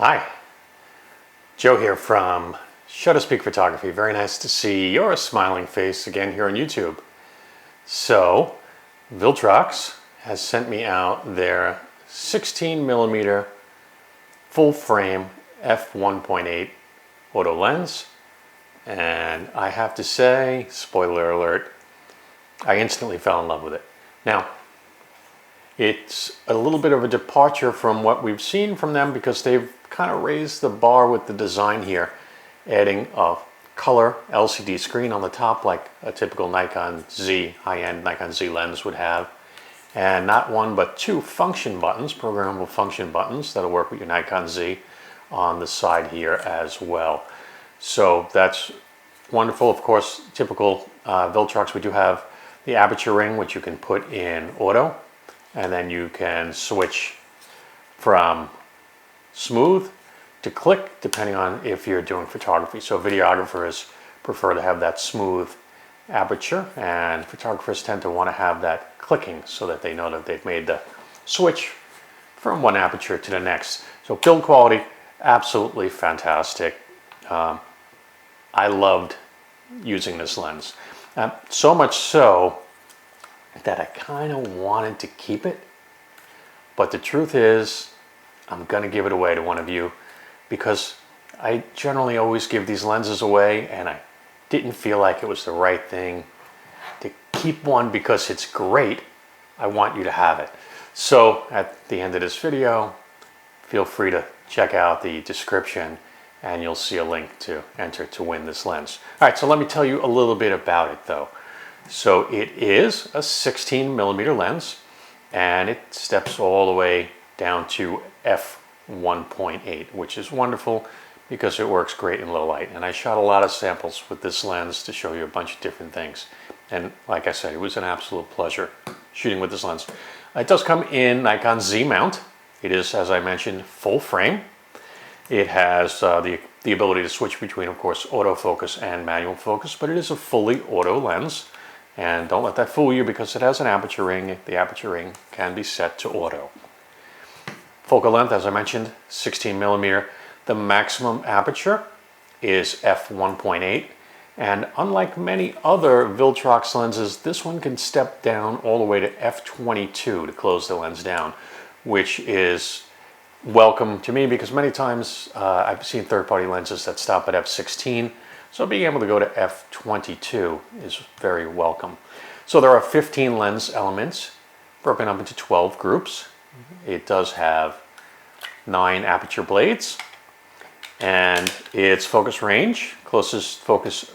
Hi, Joe here from Shutter Speak Photography. Very nice to see your smiling face again here on YouTube. So, Viltrox has sent me out their 16mm full frame f1.8 auto lens, and I have to say, spoiler alert, I instantly fell in love with it. Now, it's a little bit of a departure from what we've seen from them because they've kind of raised the bar with the design here, adding a color LCD screen on the top like a typical Nikon Z, high-end Nikon Z lens would have, and not one but two function buttons, programmable function buttons that'll work with your Nikon Z on the side here as well. So that's wonderful. Of course, typical Viltrox, we do have the aperture ring, which you can put in auto, and then you can switch from smooth to click depending on if you're doing photography. So videographers prefer to have that smooth aperture, and photographers tend to want to have that clicking so that they know that they've made the switch from one aperture to the next. So build quality, absolutely fantastic. I loved using this lens. So much so that I kind of wanted to keep it, but the truth is I'm going to give it away to one of you because I generally always give these lenses away, and I didn't feel like it was the right thing to keep one because it's great. I want you to have it. So at the end of this video, feel free to check out the description and you'll see a link to enter to win this lens. All right, so let me tell you a little bit about it though. So it is a 16mm lens, and it steps all the way down to f1.8, which is wonderful because it works great in low light. And I shot a lot of samples with this lens to show you a bunch of different things. And like I said, it was an absolute pleasure shooting with this lens. It does come in Nikon Z mount. It is, as I mentioned, full frame. It has the ability to switch between, of course, autofocus and manual focus, but it is a fully auto lens. And don't let that fool you because it has an aperture ring. The aperture ring can be set to auto. Focal length, as I mentioned, 16mm. The maximum aperture is f1.8. And unlike many other Viltrox lenses, this one can step down all the way to f22 to close the lens down, which is welcome to me because many times I've seen third-party lenses that stop at f16. So being able to go to f22 is very welcome. So there are 15 lens elements broken up into 12 groups. It does have 9 aperture blades, and its focus range, closest focus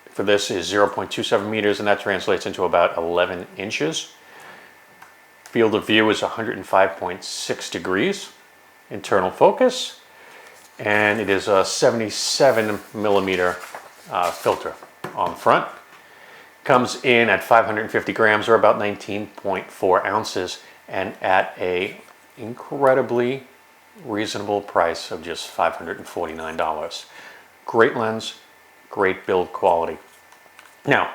for this is 0.27 meters, and that translates into about 11 inches. Field of view is 105.6 degrees. Internal focus, and it is a 77mm filter on the front. Comes in at 550 grams or about 19.4 ounces, and at a incredibly reasonable price of just $549. Great lens, great build quality. Now,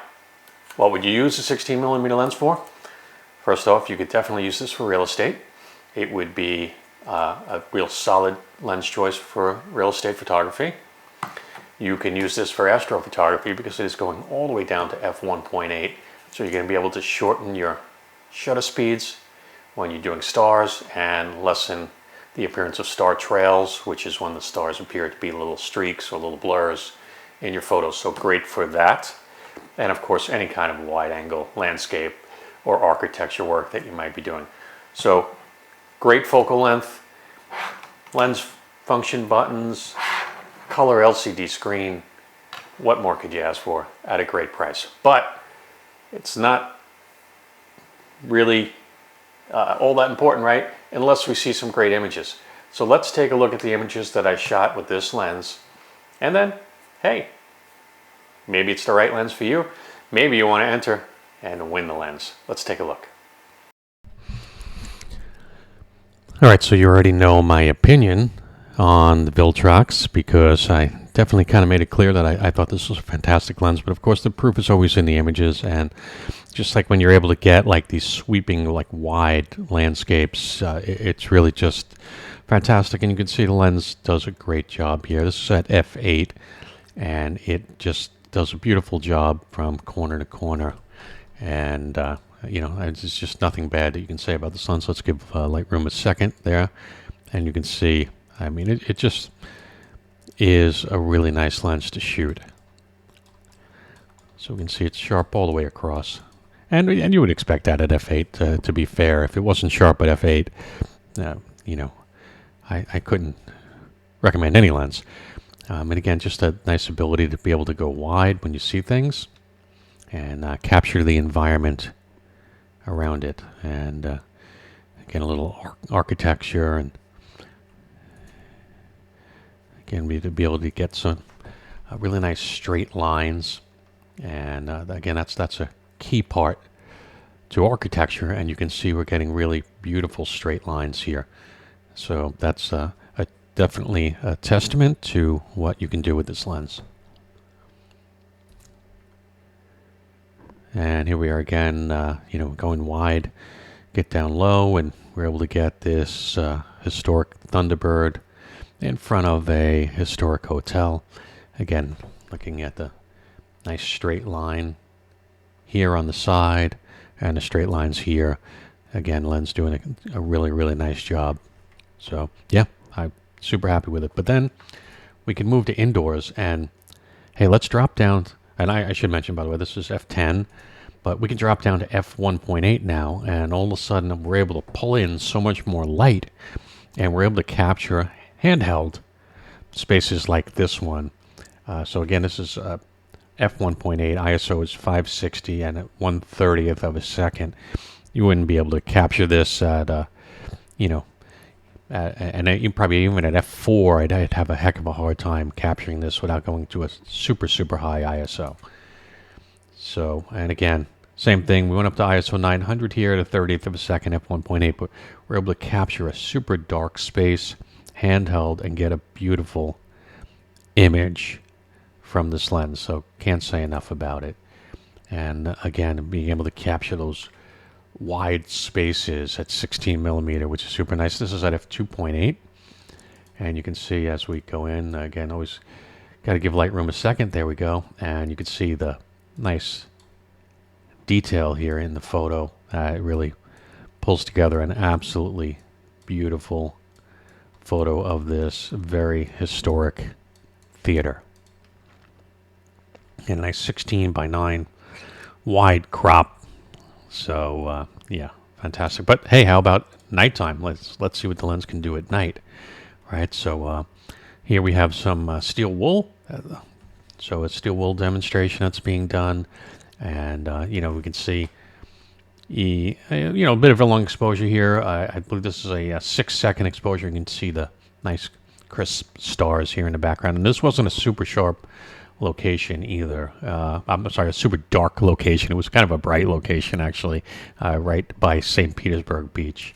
what would you use a 16mm lens for? First off, you could definitely use this for real estate. It would be a real solid lens choice for real estate photography. You can use this for astrophotography because it is going all the way down to f1.8, so you're going to be able to shorten your shutter speeds when you're doing stars and lessen the appearance of star trails, which is when the stars appear to be little streaks or little blurs in your photos. So great for that, and of course any kind of wide angle landscape or architecture work that you might be doing. So great focal length, lens function buttons, color LCD screen. What more could you ask for at a great price? But it's not really all that important, right? Unless we see some great images. So let's take a look at the images that I shot with this lens. And then, hey, maybe it's the right lens for you. Maybe you want to enter and win the lens. Let's take a look. All right, so you already know my opinion on the Viltrox because I definitely kind of made it clear that I thought this was a fantastic lens, but of course the proof is always in the images, and just like when you're able to get like these sweeping, like wide landscapes, it's really just fantastic. And you can see the lens does a great job here. This is at f8, and it just does a beautiful job from corner to corner. And you know, it's just nothing bad that you can say about this lens. Let's give Lightroom a second there, and you can see, I mean, it just is a really nice lens to shoot. So we can see it's sharp all the way across. And you would expect that at f8, to be fair. If it wasn't sharp at f8, you know, I couldn't recommend any lens. And again, just a nice ability to be able to go wide when you see things and capture the environment around it. And again, a little architecture, and again, to be able to get some really nice straight lines. And again, that's a key part to architecture, and you can see we're getting really beautiful straight lines here. So that's definitely a testament to what you can do with this lens. And here we are again, you know, going wide, get down low, and we're able to get this historic Thunderbird in front of a historic hotel. Again, looking at the nice straight line here on the side and the straight lines here. Again, lens doing a really, really nice job. So yeah, I'm super happy with it. But then we can move to indoors, and hey, let's drop down. And I should mention, by the way, this is f10, but we can drop down to f1.8 now, and all of a sudden we're able to pull in so much more light, and we're able to capture handheld spaces like this one. So again, this is f1.8, ISO is 560, and at 1/30th of a second. You wouldn't be able to capture this at, you know, and you probably even at f4, I'd have a heck of a hard time capturing this without going to a super, super high ISO. So, and again, same thing. We went up to ISO 900 here at a 30th of a second, f1.8, but we're able to capture a super dark space handheld and get a beautiful image from this lens. So can't say enough about it. And again, being able to capture those wide spaces at 16 millimeter, which is super nice. This is at f2.8, and you can see as we go in, again, always got to give Lightroom a second. There we go, and you can see the nice detail here in the photo. It really pulls together an absolutely beautiful photo of this very historic theater. And a nice 16:9 wide crop. So yeah, fantastic. But hey, how about nighttime? Let's see what the lens can do at night, right? So here we have some steel wool. So a steel wool demonstration that's being done, and you know, we can see you know, a bit of a long exposure here. I believe this is a 6-second exposure. You can see the nice crisp stars here in the background, and this wasn't a super sharp location either. I'm sorry, a super dark location. It was kind of a bright location, actually, right by St. Petersburg Beach.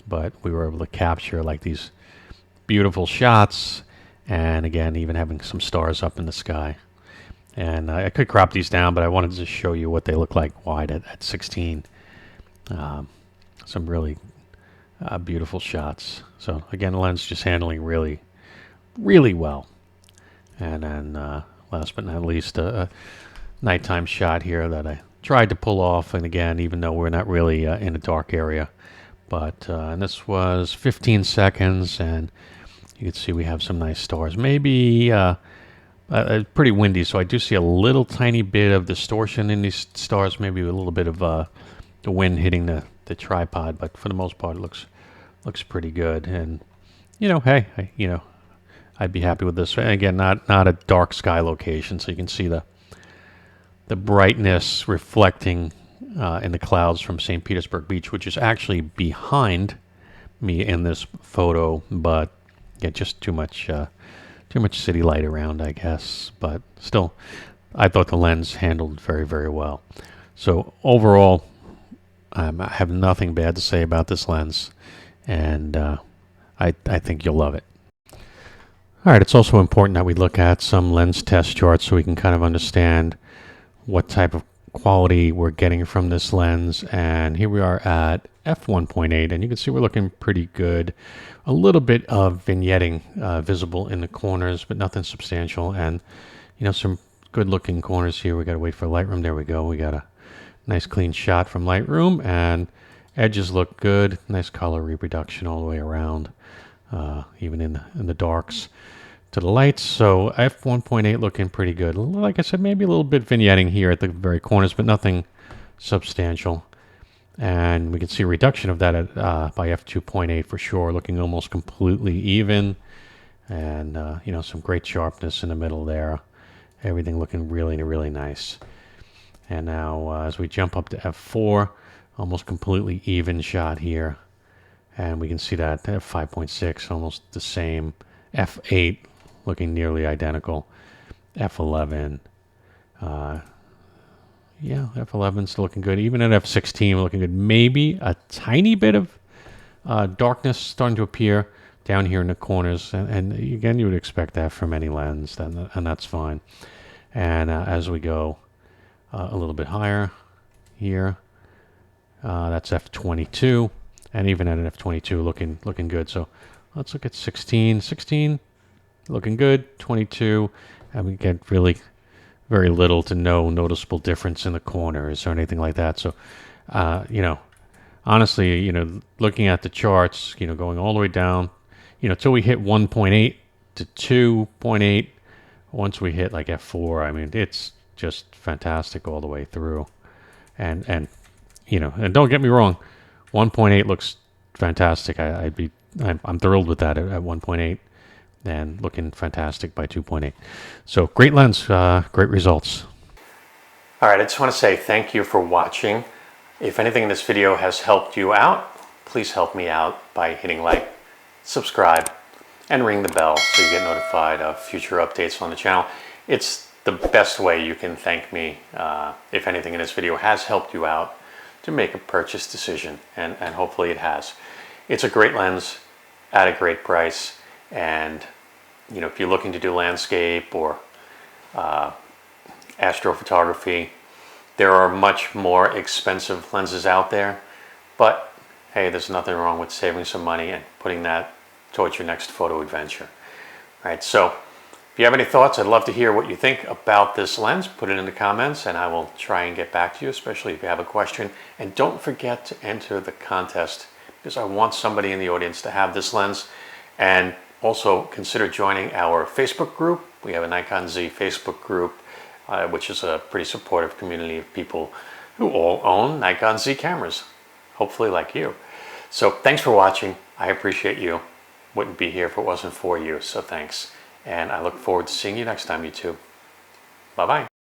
But we were able to capture like these beautiful shots, and again, even having some stars up in the sky. And I could crop these down, but I wanted to show you what they look like wide at 16. Some really beautiful shots. So again, lens just handling really, really well. And then last but not least, a nighttime shot here that I tried to pull off. And again, even though we're not really in a dark area, but and this was 15 seconds, and you can see we have some nice stars. Maybe pretty windy, so I do see a little tiny bit of distortion in these stars. Maybe a little bit of the wind hitting the tripod, but for the most part, it looks pretty good. And you know, hey, you know, I'd be happy with this. And again, not a dark sky location, so you can see the brightness reflecting in the clouds from St. Petersburg Beach, which is actually behind me in this photo, but yeah, just too much city light around, I guess. But still, I thought the lens handled very, very well. So overall, I have nothing bad to say about this lens, and I think you'll love it. All right, it's also important that we look at some lens test charts so we can kind of understand what type of quality we're getting from this lens. And here we are at f1.8, and you can see we're looking pretty good. A little bit of vignetting visible in the corners, but nothing substantial. And some good looking corners here. We got to wait for Lightroom. There we go. We got a nice clean shot from Lightroom, and edges look good. Nice color reproduction all the way around, even in the darks to the lights. So f1.8 looking pretty good. Like I said, maybe a little bit vignetting here at the very corners, but nothing substantial. And we can see a reduction of that at, by f2.8 for sure, looking almost completely even. And some great sharpness in the middle there. Everything looking really, really nice. And now as we jump up to f4, almost completely even shot here. And we can see that f5.6, almost the same. f8 looking nearly identical. f11, yeah, f11's looking good. Even at f16 looking good. Maybe a tiny bit of darkness starting to appear down here in the corners. And again, you would expect that from any lens, and that's fine. And as we go a little bit higher here, that's f22, and even at an f22 looking good. So let's look at 16 looking good, 22, and we get really very little to no noticeable difference in the corners or anything like that. So honestly, looking at the charts, going all the way down, till we hit 1.8 to 2.8. Once we hit like f4, I mean, it's just fantastic all the way through. And don't get me wrong, 1.8 looks fantastic. I'm thrilled with that at 1.8, and looking fantastic by 2.8. So great lens, great results. All right, I just want to say thank you for watching. If anything in this video has helped you out, please help me out by hitting like, subscribe, and ring the bell so you get notified of future updates on the channel. It's the best way you can thank me if anything in this video has helped you out to make a purchase decision, and hopefully it has. It's a great lens at a great price, and if you're looking to do landscape or astrophotography, there are much more expensive lenses out there, but hey, there's nothing wrong with saving some money and putting that towards your next photo adventure. All right, so if you have any thoughts, I'd love to hear what you think about this lens. Put it in the comments and I will try and get back to you, especially if you have a question. And don't forget to enter the contest, because I want somebody in the audience to have this lens. And also consider joining our Facebook group. We have a Nikon Z Facebook group, which is a pretty supportive community of people who all own Nikon Z cameras, hopefully like you. So thanks for watching. I appreciate you. Wouldn't be here if it wasn't for you, so thanks. And I look forward to seeing you next time, YouTube. Bye-bye.